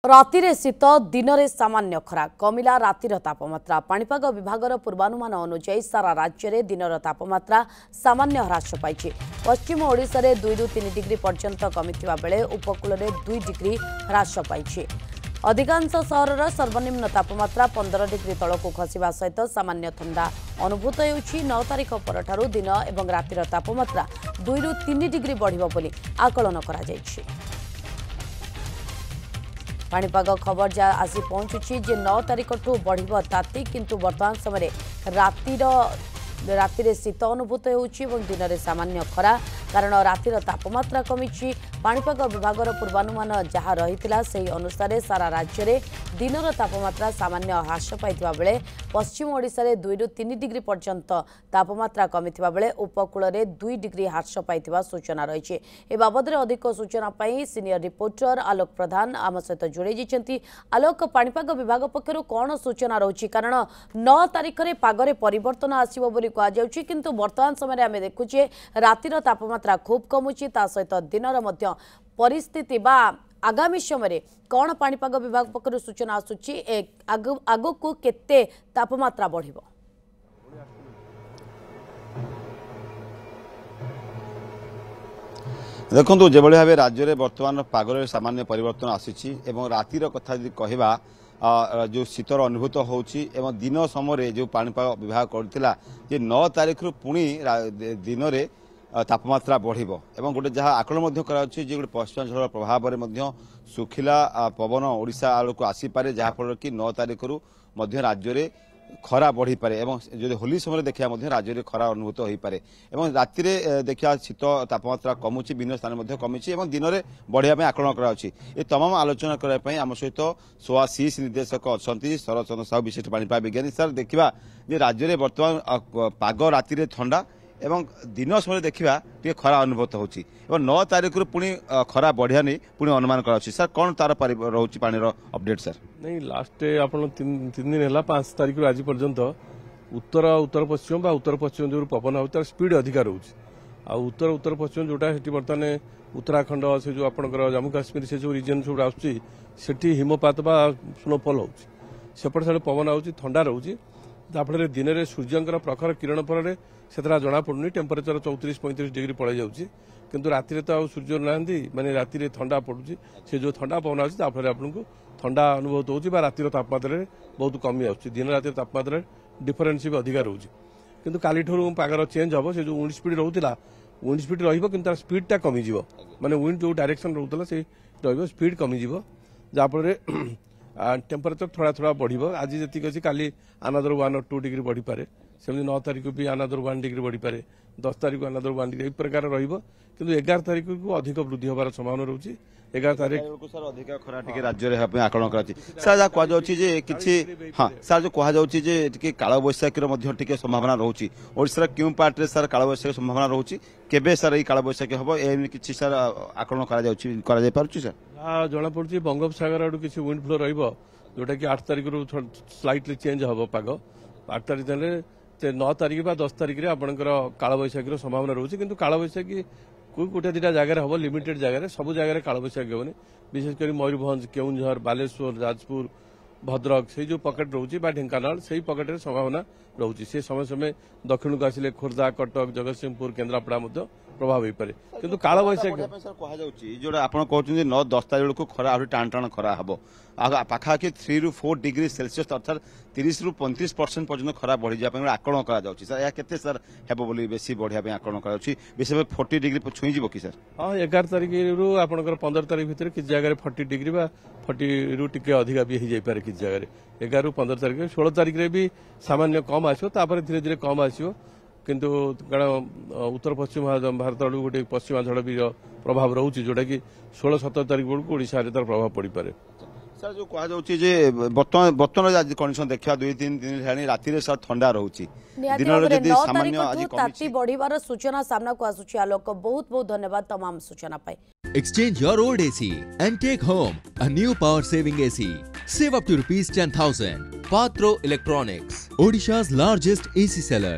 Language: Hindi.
रातिरे शीत दिन में सामान्य खरा कमिला रातिर तापमात्रा पाणीपाग विभागर पूर्वानुमान अनुसार सारा राज्य में दिन तापमात्रा सामान्य ह्रास पाई। पश्चिम ओडिशा रे 2 ରୁ 3 डिग्री पर्यंत कमिथिबा बेले उपकूल में 2 डिग्री ह्रास पाई। अधिकांश सहर सर्वनिम्न तापमात्रा 15 डिग्री तलक खसवा सहित सामान्य ठंडा अनुभूत होउछि। 9 तारिख परठारु दिन एवं रातिर तापमात्रा 2 ରୁ 3 डिग्री बढ़िबो बोली आकलन करा जायछि। पाणीपाग खबर जा आसी पहुंचुछि जे 9 तारिख ठू बढ़िबो ताती किंतु वर्तमान समय रातिर शीत अनुभूत होउछि एवं दिन में सामान्य खरा कारण रातिर तापमात्रा कमिछि। पाणीपाग विभागर पूर्वानुमान जहाँ रहितिला सेही अनुसार सारा राज्य में दिन तापमात्रा सामान्य ह्रास पाइथिबा बेले पश्चिम ओडिशा रे 2 ରୁ 3 डिग्री पर्यंत तापमात्रा कमिथिबा बेले उपकूल में 2 डिग्री ह्रास पाइथिबा सूचना रहिछि। ए बाबद अधिक सूचना पाई सीनियर रिपोर्टर आलोक प्रधान आम सहित जोड़े जाइछन्ति। आलोक, पाणीपाग विभाग पक्षरु कोन सूचना रहुछि कारण 9 तारिख रे पागरे परिवर्तन आसीबो बोली कहा जाउछि किंतु वर्तमान समय आमे देखुछे रातिर तापमात्रा खूब कमुछि ता सहित दिनर मध्य परिस्थिति बा आगामी समय कौन पाणीपाग विभाग पक्षरु सूचना आसुछि आगो को केते तापमात्रा बढ़िबो। देखो जो भाव राज्य में बर्तमान पागर सामान्य परिवर्तन आसी रातिर कथा कहवा जो शीतर अनुभूत होउछि एवं दिन समय जो पाणीपाग विभाग करथिला जे 9 तारिख रु पुणी दिन में तापमात्रा बढ़िबो एवं गोटे जहाँ आकलन कराउछि जे गोटे पश्चिम झड़ प्रभाव में सुखिला पवन ओडिशा आड़क आसीपे जहाँफल कि 9 तारिख रु राज्य में खरा बढ़ी पारे एवं जो होली समय देखा राज्य में खरा अनुभूत हो पारे एवं राति देखा शीत तापमात्रा कमुची विभिन्न स्थान में कमी दिन में बढ़िया आकलन कराउछि। ए तमाम आलोचना करने आम सहित सोआ सीस निर्देशक अच्छा शरद चंद्र साहू विशिष्ट पाणीपाग विज्ञानी सर देखा राज्य में बर्तमान पाग राति ठंडा एवं दिन समय देखा टे खरा अनुभूत होची एवं 9 तारिख रु पुणी खरा बढ़िया नहीं पुणी अनुमान कराउछि। सर कौन तार रोची पानी अपडेट सर नहीं लास्ट आपन 3 दिन है 5 तारिख आज पर्यंत उत्तर उत्तर पश्चिम बा उत्तर पश्चिम जो पवन हो तार स्पीड अधिक रोचे आ उत्तर उत्तर पश्चिम जोटा सेठी बर्तमान उत्तराखंड से जो आपनकर जम्मू काश्मीर से जो रिजन सब आसुची सेठी हिमपात बा स्नोफॉल होची सेपट साइड पवन आउची ठंडा रहउची जाफल दिन में सूर्यंकर प्रखर किरण पर से जना पड़ुनी टेम्परेचर 34-35 डिग्री पड़े जाऊँगी किंतु राति तो सूर्य ना माने राति ठंडा पड़ुची से जो ठंडा पवन आछी ताफले आपको ठंडा अनुभूत होची बा रातिर तापमात्रा बहुत कमी आछी दिन राति तापमात्रा डिफरेन्स भी अधिक रोचे किंतु काली ठूर पागर चेंज हम से जो विंड स्पीड रोला विंड स्पीड रही स्पीडटा कमिज माने विंड जो डायरेक्शन रोला से स्पीड कमिज जहाँफल टेम्परेचर थोड़ा थोड़ा बढ़ आज जी अच्छी काली अनादर 1 or 2 डिग्री बढ़ी पारे सेमती 9 तारिख भी अनादर 1 डिग्री बढ़ी पारे 10 तारिख अनादर 1 डिग्री प्रकार रहिबो किंतु 11 तारिख को अधिक वृद्धि होबार संभावना रहउची। 11 तारिख को सर अधिक खरा टिके राज्य रे हपे आकलन कराची सर जा कह जाउची जे किछि हां सर जो कह जाउची जे टिके काळ बैसाखी रो मध्ये टिके संभावना रहउची ओडिसा क्यों पार्ट रे सर काळ बैसाखी संभावना रहउची केबे सर ई काळ बैसाखी हबो एमि किछि सर आकलन करा जाउची करा जाय पारुची सर हां जना पड़ची बंगोपसागर आडू किछि विंड फ्लो रहिबो जोटा कि 8 तारिख रु स्लाइटली चेंज हम पाग 8 तारिख 9 तारिख बा 10 तारिख रे आपनकर काळ बैसाखी संभावना रोचे किंतु काळ बैसाखी कोई गोटे 2टा जगह हम लिमिटेड जगह सब जगह काळ बैसाखी होनी विशेषकर मयूरभंज केउंझर बालेश्वर जाजपुर भद्रक से जो पकेट रोचे ढेंकानाल से पकेट रे संभावना रोचे से समय समय दक्षिण को आसिले खोर्धा कटक जगतसिंहपुर केन्द्रापड़ा प्रभाव हो पारे किंतु काळ बैसाखी सर कह जाउची जोडा आपण कहउछन 9-10 तारिख को खरा आहुरी टाण टाण खरा हबो पाखापाखि 3 ରୁ 4 डिग्री सेल्सियस अर्थात 30 ରୁ 35% पर्यंत खरा बढ़ी जाए आकलन कर सर या केते सर हेबो बोली बेसी बढ़िया आकलन कर विशेष 40 डिग्री छुई जीवो कि सर हां 11 तारिख रु आपनकर 15 तारिख भीतर कि जगह 40 डिग्री बा 40 रु टिके अधिक भी हो जाय पारे कि जगह 11 ରୁ 15 तारिख 16 तारिख रे भी सामान्य कम आसो तापर धीरे धीरे कम आसो किंतु कारण उत्तर पश्चिम भारत आड़ गोटे पश्चिमा झड़ भी प्रभाव रोचे जोटा कि 16-17 तारिख बेलू ओडिशा रे तार प्रभाव पड़ पारे। सर जो कह जाउची जे बर्तमान कंडीशन देखा 2-3 दिन हेलानी राति रे सर ठंडा रहउची दिन रे जदी सामान्य आज ताती बढ़िबार सूचना सामना को आसुची आलोक बहुत बहुत धन्यवाद तमाम सूचना पाई। Exchange your old AC and take home a new power saving AC. Save up to ₹10,000. Patro Electronics, Odisha's largest AC seller.